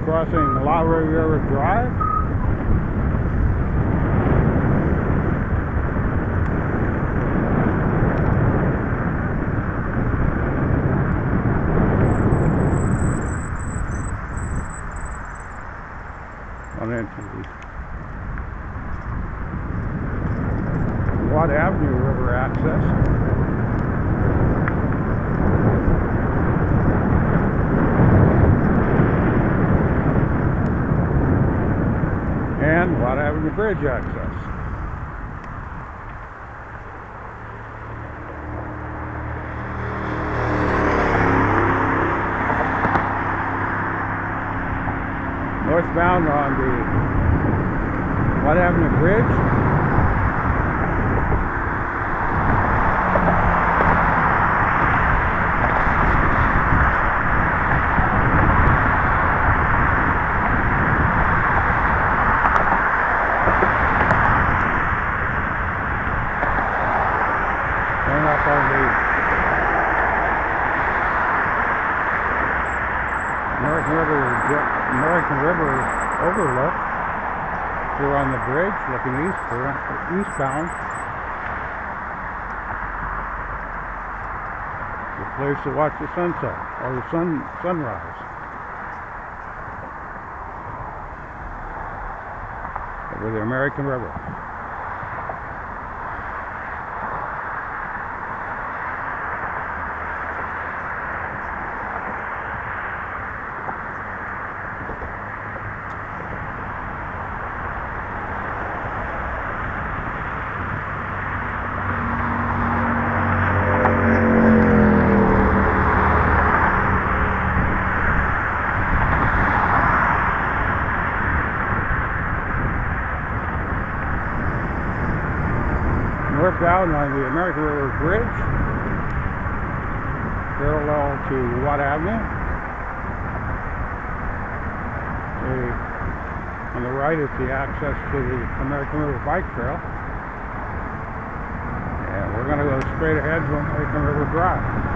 crossing Riviera Drive. On into the Watt Avenue River access. And Watt Avenue Bridge access. Northbound on the Watt Avenue Bridge. Turn up on the American River overlook. We're on the bridge looking eastbound. The place to watch the sunset or the sunrise over the American River. Northbound on the American River Bridge, parallel to Watt Avenue. On the right is the access to the American River Bike Trail. And we're going to go straight ahead to American River Drive.